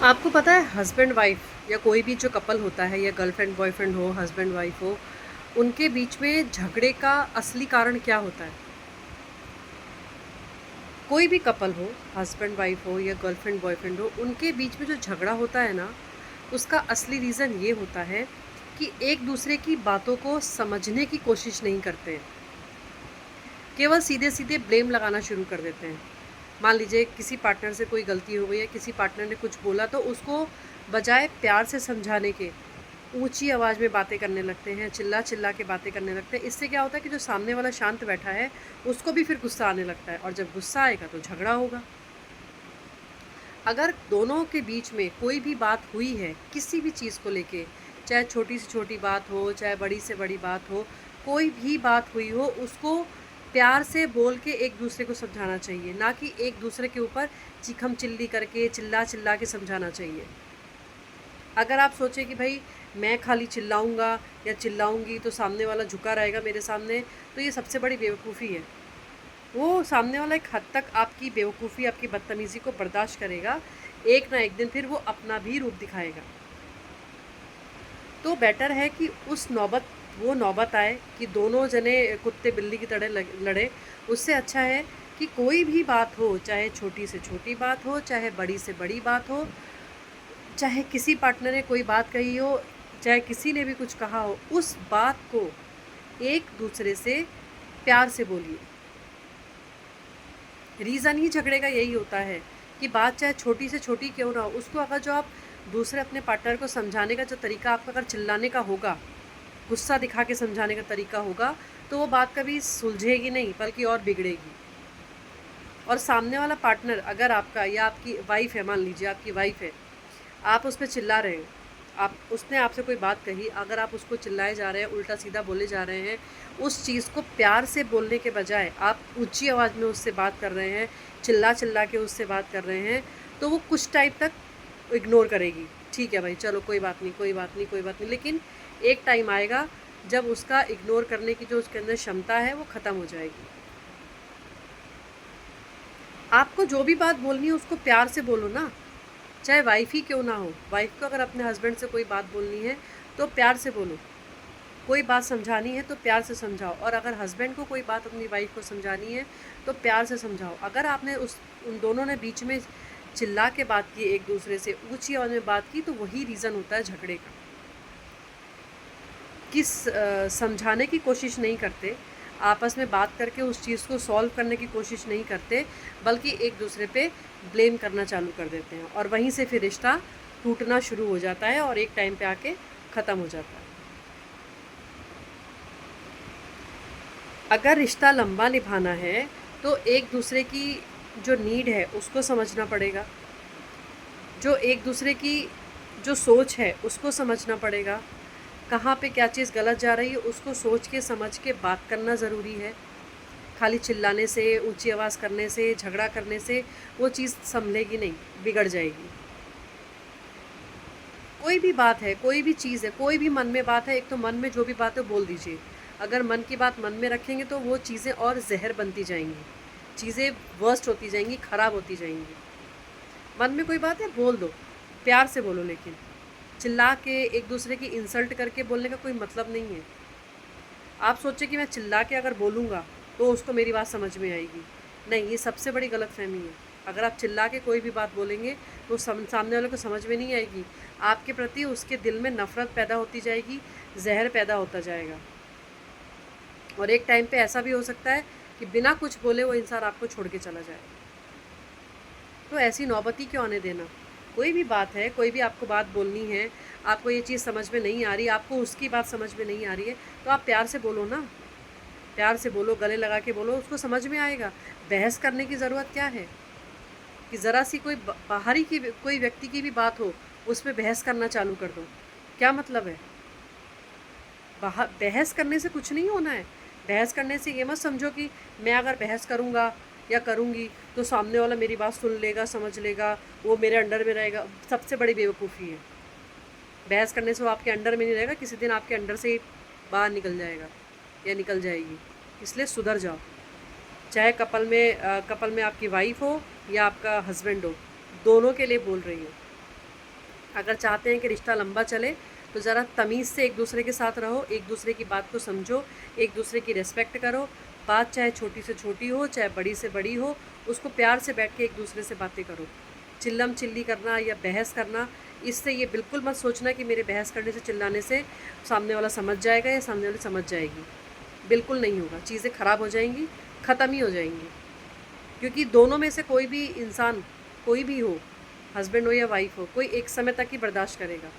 आपको पता है हस्बैंड वाइफ या कोई भी जो कपल होता है या गर्लफ्रेंड बॉयफ्रेंड हो हस्बैंड वाइफ हो, उनके बीच में झगड़े का असली कारण क्या होता है? कोई भी कपल हो, हस्बैंड वाइफ हो या गर्लफ्रेंड बॉयफ्रेंड हो, उनके बीच में जो झगड़ा होता है ना, उसका असली रीज़न ये होता है कि एक दूसरे की बातों को समझने की कोशिश नहीं करते हैं। केवल सीधे सीधे ब्लेम लगाना शुरू कर देते हैं। मान लीजिए किसी पार्टनर से कोई गलती हो गई है, किसी पार्टनर ने कुछ बोला, तो उसको बजाय प्यार से समझाने के ऊंची आवाज़ में बातें करने लगते हैं, चिल्ला चिल्ला के बातें करने लगते हैं। इससे क्या होता है कि जो सामने वाला शांत बैठा है, उसको भी फिर गुस्सा आने लगता है, और जब गुस्सा आएगा तो झगड़ा होगा। अगर दोनों के बीच में कोई भी बात हुई है किसी भी चीज़ को लेके, चाहे छोटी से छोटी बात हो, चाहे बड़ी से बड़ी बात हो, कोई भी बात हुई हो, उसको प्यार से बोल के एक दूसरे को समझाना चाहिए, ना कि एक दूसरे के ऊपर चीखम चिल्ली करके चिल्ला चिल्ला के समझाना चाहिए। अगर आप सोचें कि भाई मैं खाली चिल्लाऊंगा या चिल्लाऊंगी तो सामने वाला झुका रहेगा मेरे सामने, तो ये सबसे बड़ी बेवकूफ़ी है। वो सामने वाला एक हद तक आपकी बेवकूफ़ी, आपकी बदतमीज़ी को बर्दाश्त करेगा, एक ना एक दिन फिर वो अपना भी रूप दिखाएगा। तो बेटर है कि वो नौबत आए कि दोनों जने कुत्ते बिल्ली की तरह लड़े। उससे अच्छा है कि कोई भी बात हो, चाहे छोटी से छोटी बात हो, चाहे बड़ी से बड़ी बात हो, चाहे किसी पार्टनर ने कोई बात कही हो, चाहे किसी ने भी कुछ कहा हो, उस बात को एक दूसरे से प्यार से बोलिए। रीज़न ही झगड़े का यही होता है कि बात चाहे छोटी से छोटी क्यों ना हो, उसको अगर जो आप दूसरे अपने पार्टनर को समझाने का जो तरीका आपका अगर चिल्लाने का होगा, गुस्सा दिखा के समझाने का तरीका होगा, तो वो बात कभी सुलझेगी नहीं बल्कि और बिगड़ेगी। और सामने वाला पार्टनर अगर आपका या आपकी वाइफ है, मान लीजिए आपकी वाइफ है, आप उस पर चिल्ला रहे हैं, आप उसने आपसे कोई बात कही, अगर आप उसको चिल्लाए जा रहे हैं, उल्टा सीधा बोले जा रहे हैं, उस चीज़ को प्यार से बोलने के बजाय आप ऊंची आवाज़ में उससे बात कर रहे हैं, चिल्ला चिल्ला के उससे बात कर रहे हैं, तो वो कुछ टाइम तक इग्नोर करेगी। ठीक है भाई, चलो कोई बात नहीं, कोई बात नहीं, कोई बात नहीं। लेकिन एक टाइम आएगा जब उसका इग्नोर करने की जो उसके अंदर क्षमता है वो ख़त्म हो जाएगी। आपको जो भी बात बोलनी है उसको प्यार से बोलो ना, चाहे वाइफ ही क्यों ना हो। वाइफ को अगर अपने हस्बैंड से कोई बात बोलनी है तो प्यार से बोलो, कोई बात समझानी है तो प्यार से समझाओ। और अगर हस्बैंड को कोई बात अपनी वाइफ को समझानी है तो प्यार से समझाओ। अगर आपने उन दोनों ने बीच में चिल्ला के बात की, एक दूसरे से ऊंची आवाज़ में बात की, तो वही रीज़न होता है झगड़े का। समझाने की कोशिश नहीं करते, आपस में बात करके उस चीज़ को सॉल्व करने की कोशिश नहीं करते, बल्कि एक दूसरे पे ब्लेम करना चालू कर देते हैं, और वहीं से फिर रिश्ता टूटना शुरू हो जाता है और एक टाइम पे आके ख़त्म हो जाता है। अगर रिश्ता लंबा निभाना है तो एक दूसरे की जो नीड है उसको समझना पड़ेगा, जो एक दूसरे की जो सोच है उसको समझना पड़ेगा, कहाँ पे क्या चीज़ गलत जा रही है उसको सोच के समझ के बात करना ज़रूरी है। खाली चिल्लाने से, ऊंची आवाज़ करने से, झगड़ा करने से वो चीज़ संभलेगी नहीं, बिगड़ जाएगी। कोई भी बात है, कोई भी चीज़ है, कोई भी मन में बात है, एक तो मन में जो भी बात है बोल दीजिए। अगर मन की बात मन में रखेंगे तो वो चीज़ें और जहर बनती जाएंगी, चीज़ें वर्स्ट होती जाएंगी, ख़राब होती जाएंगी। मन में कोई बात है बोल दो, प्यार से बोलो, लेकिन चिल्ला के एक दूसरे की इंसल्ट करके बोलने का कोई मतलब नहीं है। आप सोचें कि मैं चिल्ला के अगर बोलूँगा तो उसको मेरी बात समझ में आएगी, नहीं, ये सबसे बड़ी गलतफ़हमी है। अगर आप चिल्ला के कोई भी बात बोलेंगे तो सामने वाले को समझ में नहीं आएगी, आपके प्रति उसके दिल में नफ़रत पैदा होती जाएगी, जहर पैदा होता जाएगा, और एक टाइम पे ऐसा भी हो सकता है कि बिना कुछ बोले वो इंसान आपको छोड़ के चला जाए। तो ऐसी नौबत ही क्यों आने देना। कोई भी बात है, कोई भी आपको बात बोलनी है, आपको ये चीज़ समझ में नहीं आ रही, आपको उसकी बात समझ में नहीं आ रही है, तो आप प्यार से बोलो ना, प्यार से बोलो, गले लगा के बोलो, उसको समझ में आएगा। बहस करने की ज़रूरत क्या है कि ज़रा सी कोई बाहरी की कोई व्यक्ति की भी बात हो, उस पर बहस करना चालू कर दो, क्या मतलब है। बहस करने से कुछ नहीं होना है। बहस करने से ये मत समझो कि मैं अगर बहस करूँगा या करूँगी तो सामने वाला मेरी बात सुन लेगा, समझ लेगा, वो मेरे अंडर में रहेगा। सबसे बड़ी बेवकूफ़ी है। बहस करने से वो आपके अंडर में नहीं रहेगा, किसी दिन आपके अंडर से ही बाहर निकल जाएगा या निकल जाएगी। इसलिए सुधर जाओ। चाहे कपल में आपकी वाइफ हो या आपका हस्बैंड हो, दोनों के लिए बोल रही हूँ। अगर चाहते हैं कि रिश्ता लंबा चले तो ज़रा तमीज़ से एक दूसरे के साथ रहो, एक दूसरे की बात को समझो, एक दूसरे की रिस्पेक्ट करो। बात चाहे छोटी से छोटी हो, चाहे बड़ी से बड़ी हो, उसको प्यार से बैठ के एक दूसरे से बातें करो। चिल्लम चिल्ली करना या बहस करना, इससे ये बिल्कुल मत सोचना कि मेरे बहस करने से, चिल्लाने से सामने वाला समझ जाएगा या सामने वाली समझ जाएगी। बिल्कुल नहीं होगा, चीज़ें ख़राब हो जाएंगी, ख़त्म ही हो जाएंगी। क्योंकि दोनों में से कोई भी इंसान, कोई भी हो, हस्बैंड हो या वाइफ हो, कोई एक समय तक ही बर्दाश्त करेगा।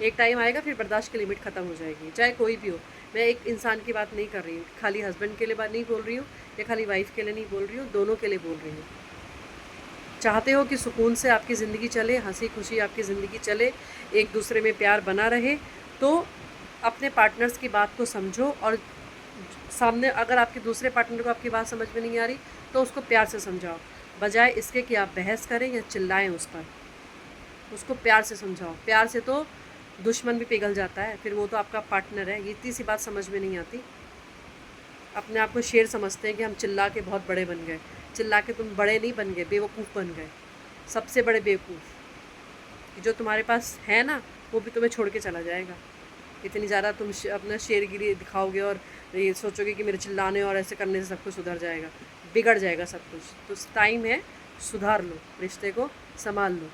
एक टाइम आएगा फिर बर्दाश्त की लिमिट ख़त्म हो जाएगी, चाहे कोई भी हो। मैं एक इंसान की बात नहीं कर रही हूँ, खाली हस्बैंड के लिए बात नहीं बोल रही हूँ या खाली वाइफ के लिए नहीं बोल रही हूँ, दोनों के लिए बोल रही हूँ। चाहते हो कि सुकून से आपकी ज़िंदगी चले, हंसी खुशी आपकी ज़िंदगी चले, एक दूसरे में प्यार बना रहे, तो अपने पार्टनर्स की बात को समझो। और सामने अगर आपके दूसरे पार्टनर को आपकी बात समझ में नहीं आ रही तो उसको प्यार से समझाओ, बजाय इसके कि आप बहस करें या चिल्लाएं उस पर। उसको प्यार से समझाओ। प्यार से तो दुश्मन भी पिघल जाता है, फिर वो तो आपका पार्टनर है। ये इतनी सी बात समझ में नहीं आती। अपने आप को शेर समझते हैं कि हम चिल्ला के बहुत बड़े बन गए। चिल्ला के तुम बड़े नहीं बन गए, बेवकूफ़ बन गए, सबसे बड़े बेवकूफ़। जो तुम्हारे पास है ना, वो भी तुम्हें छोड़ के चला जाएगा। इतनी ज़्यादा तुम अपना शेरगिरी दिखाओगे और ये सोचोगे कि मेरे चिल्लाने और ऐसे करने से सब कुछ सुधर जाएगा, बिगड़ जाएगा सब कुछ। तो टाइम है, सुधार लो, रिश्ते को संभाल लो।